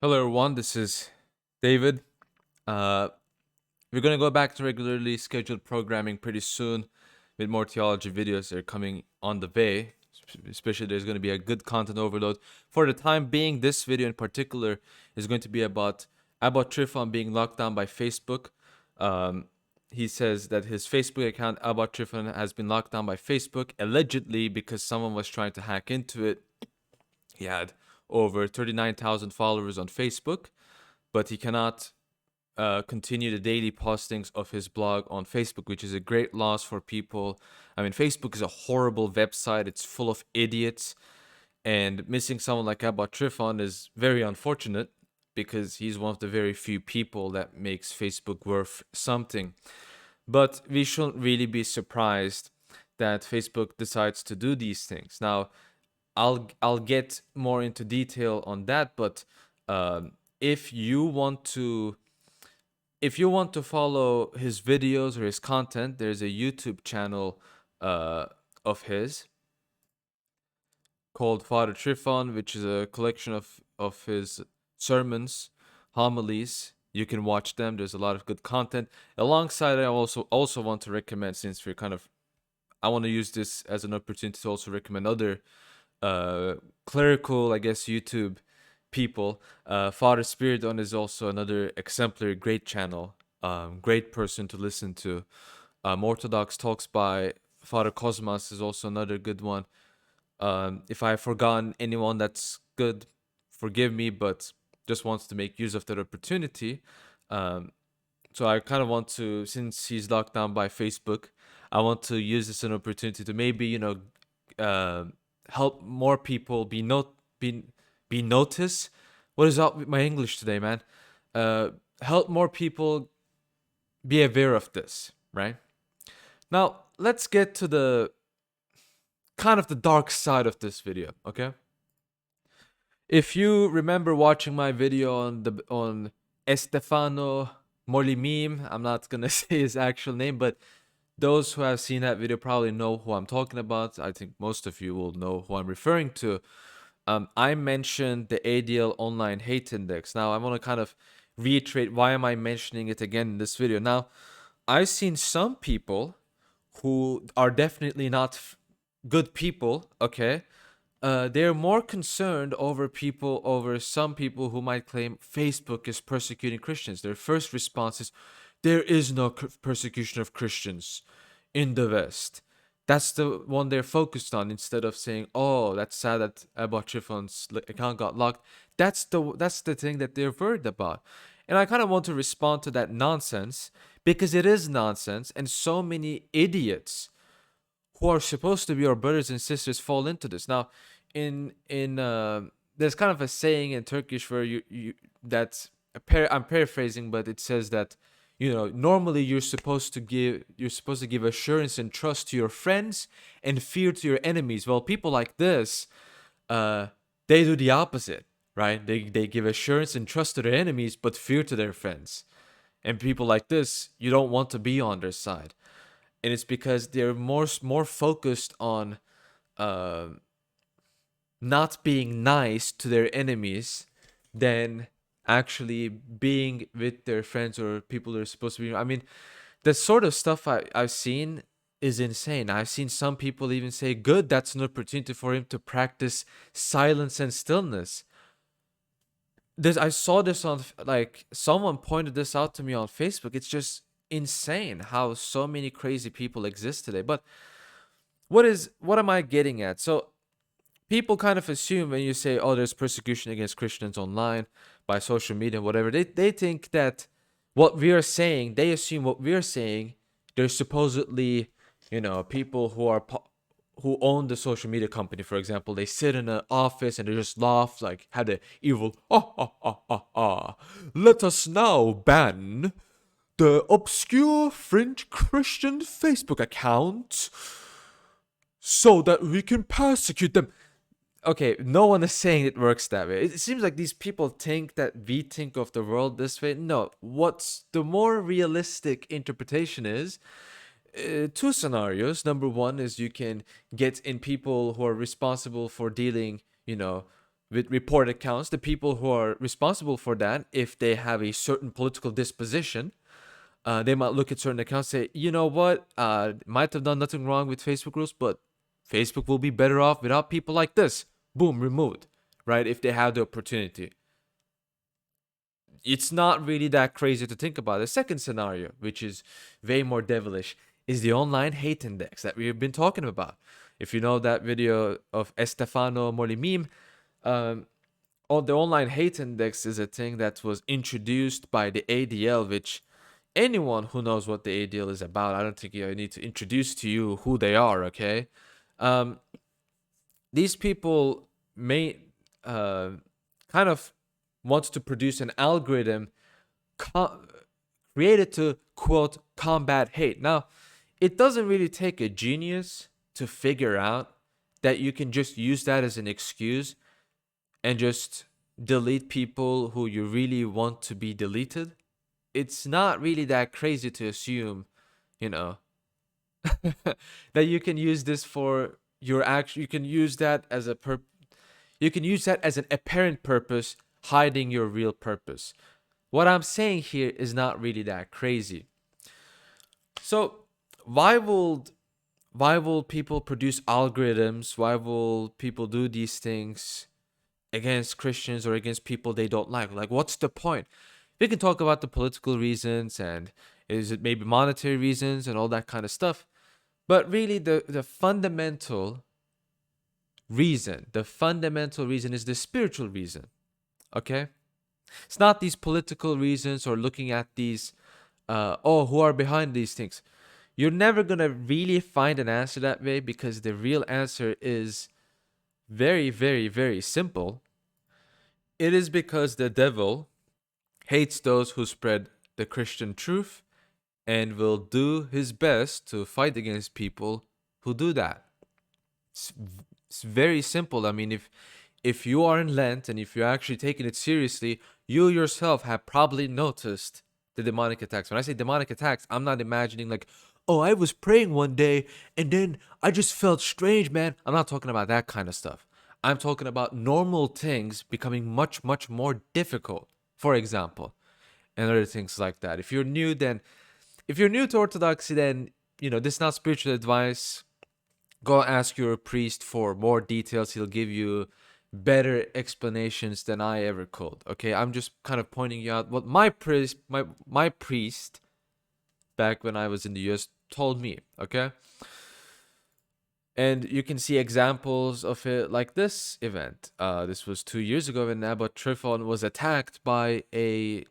Hello, everyone. This is David. Uh, we're going to go back to regularly scheduled programming pretty soon with more theology videos that are coming on the way. Especially, there's going to be a good content overload. For the time being, this video in particular is going to be about Abott Tryphon being locked down by Facebook. Um, he says that his Facebook account, Abott Tryphon, has been locked down by Facebook, allegedly because someone was trying to hack into it. He had over 39,000 followers on Facebook, but he cannot continue the daily postings of his blog on Facebook, which is a great loss for people. I mean, Facebook is a horrible website, it's full of idiots, and missing someone like Abba Tryphon is very unfortunate because he's one of the very few people that makes Facebook worth something. But we shouldn't really be surprised that Facebook decides to do these things. Now, I'll get more into detail on that, but if you want to follow his videos or his content, there's a YouTube channel uh, of his called Father Tryphon, which is a collection of his sermons, homilies. You can watch them. There's a lot of good content. Alongside, I also want to recommend, since we're kind of, I want to use this as an opportunity to also recommend other clerical, I guess, YouTube people. Father Spiridon is also another exemplary, great channel, great person to listen to. Orthodox Talks by Father Cosmas is also another good one. If I've forgotten anyone that's good, forgive me, but just wants to make use of that opportunity. So I kind of want to, since he's locked down by Facebook, I want to use this as an opportunity to maybe uh, help more people be noticed. What is up with my English today, man? Help more people be aware of this, right? Now let's get to the kind of the dark side of this video, okay? If you remember watching my video on Estefano Molimim, I'm not gonna say his actual name, but those who have seen that video probably know who I'm talking about. I think most of you will know who I'm referring to. I mentioned the ADL Online Hate Index. Now, I want to kind of reiterate why am I mentioning it again in this video. Now, I've seen some people who are definitely not good people, okay? They're more concerned over some people who might claim Facebook is persecuting Christians. Their first response is, there is no persecution of Christians in the West. That's the one they're focused on, instead of saying, "Oh, that's sad that Abba Tryphon's account got locked." That's the thing that they're worried about, and I kind of want to respond to that nonsense because it is nonsense, and so many idiots who are supposed to be our brothers and sisters fall into this. Now, in there's kind of a saying in Turkish where you that's I'm paraphrasing, but it says that normally you're supposed to give assurance and trust to your friends and fear to your enemies. Well, people like this, uh, they do the opposite, right? They give assurance and trust to their enemies, but fear to their friends. And people like this, you don't want to be on their side, and it's because they're more focused on uh, not being nice to their enemies than actually being with their friends or people they're supposed to be. I mean, the sort of stuff I've seen is insane. I've seen some people even say, good, that's an opportunity for him to practice silence and stillness. I saw this on, like, someone pointed this out to me on Facebook. It's just insane how so many crazy people exist today. But what am I getting at? So people kind of assume when you say, oh, there's persecution against Christians online by social media, whatever, they think that what we are saying, they assume what we're saying, there's supposedly, people who own the social media company, for example, they sit in an office and they just laugh, like, had the evil, let us now ban the obscure fringe Christian Facebook account so that we can persecute them. Okay, no one is saying it works that way. It seems like these people think that we think of the world this way. No, what's the more realistic interpretation is two scenarios. Number one is you can get in people who are responsible for dealing, with reported accounts, the people who are responsible for that, if they have a certain political disposition, they might look at certain accounts and say, you know what, might have done nothing wrong with Facebook rules, but Facebook will be better off without people like this. Boom, removed, right? If they have the opportunity. It's not really that crazy to think about. The second scenario, which is way more devilish, is the online hate index that we've been talking about. If you know that video of Estefano Molimim, the online hate index is a thing that was introduced by the ADL, which anyone who knows what the ADL is about, I don't think I need to introduce to you who they are, okay? These people may kind of want to produce an algorithm created to, quote, combat hate. Now, it doesn't really take a genius to figure out that you can just use that as an excuse and just delete people who you really want to be deleted. It's not really that crazy to assume, you know, that you can use this for your action. You can use that as you can use that as an apparent purpose, hiding your real purpose. What I'm saying here is not really that crazy. So why will people produce algorithms? Why will people do these things against Christians or against people they don't like? Like, what's the point? We can talk about the political reasons and is it maybe monetary reasons and all that kind of stuff. But really the fundamental reason is the spiritual reason. Okay? It's not these political reasons or looking at these, who are behind these things. You're never going to really find an answer that way, because the real answer is very, very, very simple. It is because the devil hates those who spread the Christian truth and will do his best to fight against people who do that. It's very simple. I mean, if you are in Lent and if you're actually taking it seriously, you yourself have probably noticed the demonic attacks. When I say demonic attacks, I'm not imagining like, oh, I was praying one day and then I just felt strange, man. I'm not talking about that kind of stuff. I'm talking about normal things becoming much, much more difficult, for example, and other things like that. If you're new to Orthodoxy, then, this is not spiritual advice. Go ask your priest for more details. He'll give you better explanations than I ever could. Okay, I'm just kind of pointing you out what my priest back when I was in the US told me. Okay, and you can see examples of it like this event. This was 2 years ago when Abott Tryphon was attacked by a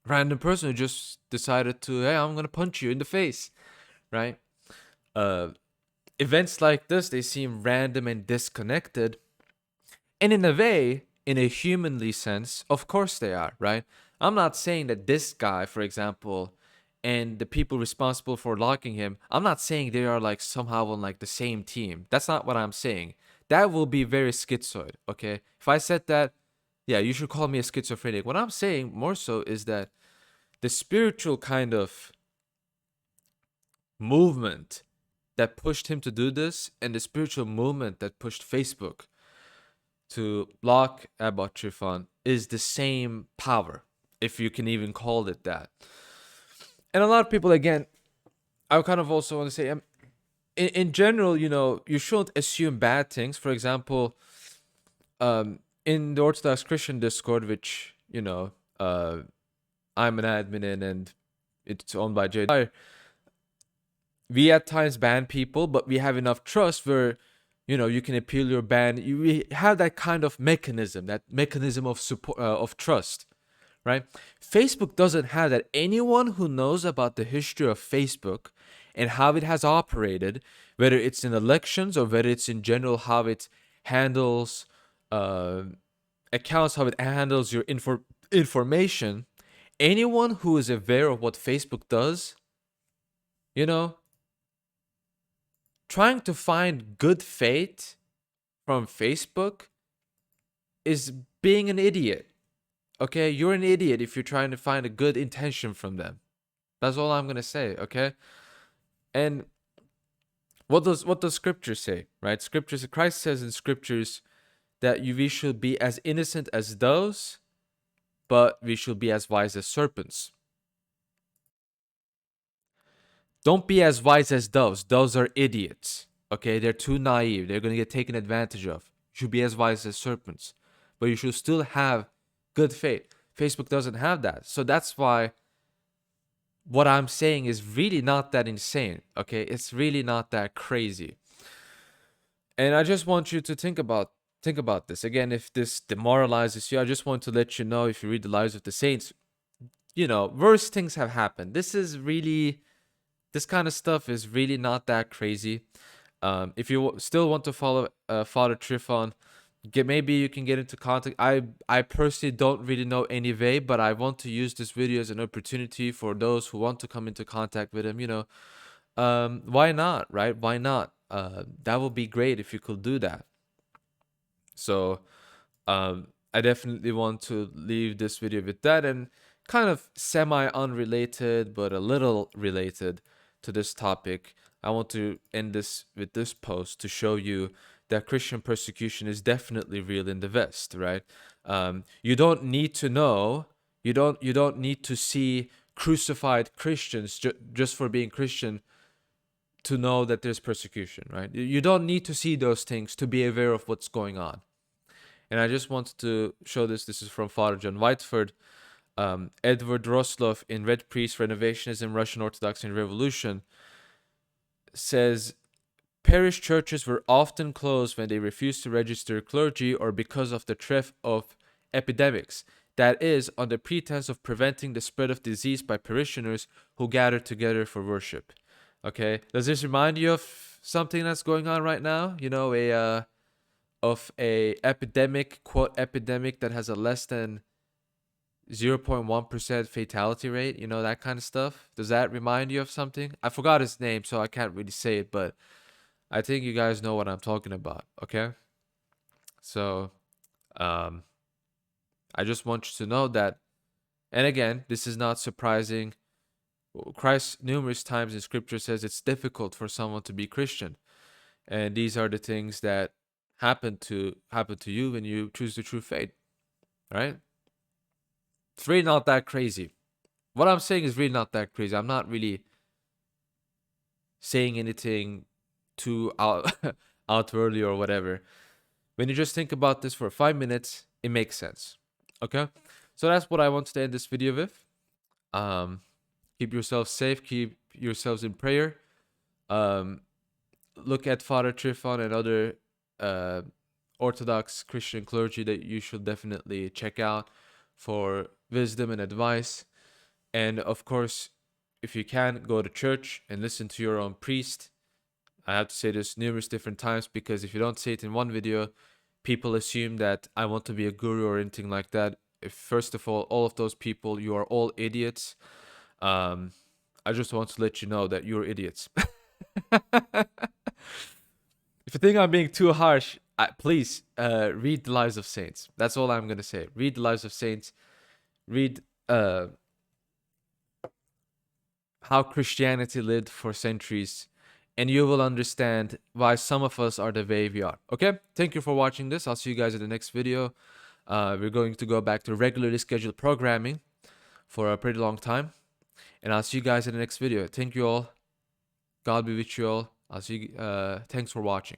random person who just decided to, hey, I'm gonna punch you in the face, right? Events like this, they seem random and disconnected. And in a way, in a humanly sense, of course they are, right? I'm not saying that this guy, for example, and the people responsible for locking him, I'm not saying they are like somehow on like the same team. That's not what I'm saying. That will be very schizoid, okay? If I said that, yeah, you should call me a schizophrenic. What I'm saying more so is that the spiritual kind of movement that pushed him to do this, and the spiritual movement that pushed Facebook to block Abott Tryphon, is the same power, if you can even call it that. And a lot of people, again, I kind of also want to say, in general, you shouldn't assume bad things. For example, in the Orthodox Christian Discord, which, I'm an admin in, and it's owned by Jay, we at times ban people, but we have enough trust where, you can appeal your ban. We have that kind of mechanism, of support, of trust, right? Facebook doesn't have that. Anyone who knows about the history of Facebook and how it has operated, whether it's in elections or whether it's in general how it handles accounts, how it handles your information, anyone who is aware of what Facebook does, trying to find good faith from Facebook is being an idiot. Okay, you're an idiot if you're trying to find a good intention from them. That's all I'm gonna say. Okay, and what does Scripture say? Right, Scriptures. Christ says in Scriptures that we should be as innocent as doves, but we should be as wise as serpents. Don't be as wise as doves. Doves are idiots. Okay, they're too naive. They're gonna get taken advantage of. You should be as wise as serpents, but you should still have good faith. Facebook doesn't have that, so that's why what I'm saying is really not that insane. Okay, it's really not that crazy. And I just want you to think about this again. If this demoralizes you, I just want to let you know, if you read the lives of the saints, worse things have happened. This kind of stuff is really not that crazy. If you still want to follow Father Tryphon, maybe you can get into contact. I personally don't really know any way, but I want to use this video as an opportunity for those who want to come into contact with him. Why not, right? Why not? That would be great if you could do that. So I definitely want to leave this video with that, and kind of semi unrelated but a little related to this topic. I want to end this with this post to show you that Christian persecution is definitely real in the West, right? You don't need to know, you don't need to see crucified Christians just for being Christian to know that there's persecution, right? You don't need to see those things to be aware of what's going on. And I just wanted to show this. This is from Father John Whiteford. Edward Roslov in Red Priest, Renovationism, Russian Orthodoxy and Revolution says, parish churches were often closed when they refused to register clergy or because of the threat of epidemics. That is, on the pretense of preventing the spread of disease by parishioners who gathered together for worship. Okay, does this remind you of something that's going on right now? Of a epidemic, quote epidemic, that has a less than 0.1% fatality rate, that kind of stuff. Does that remind you of something? I forgot his name, so I can't really say it, but I think you guys know what I'm talking about, okay? So, I just want you to know that, and again, this is not surprising. Christ numerous times in scripture says it's difficult for someone to be Christian. And these are the things that happen to you when you choose the true faith, right? It's really not that crazy. What I'm saying is really not that crazy. I'm not really saying anything too outwardly or whatever. When you just think about this for 5 minutes, it makes sense. Okay? So that's what I wanted to end this video with. Keep yourself safe, keep yourselves in prayer. Look at Father Tryphon and other Orthodox Christian clergy that you should definitely check out for wisdom and advice. And of course, if you can, go to church and listen to your own priest. I have to say this numerous different times, because if you don't say it in one video, people assume that I want to be a guru or anything like that. If, first of all of those people, you are all idiots. I just want to let you know that you're idiots. If you think I'm being too harsh, please read the Lives of Saints. That's all I'm gonna say. Read the Lives of Saints. Read how Christianity lived for centuries, and you will understand why some of us are the way we are. Okay? Thank you for watching this. I'll see you guys in the next video. We're going to go back to regularly scheduled programming for a pretty long time. And I'll see you guys in the next video. Thank you all. God be with you all. I'll see you. Thanks for watching.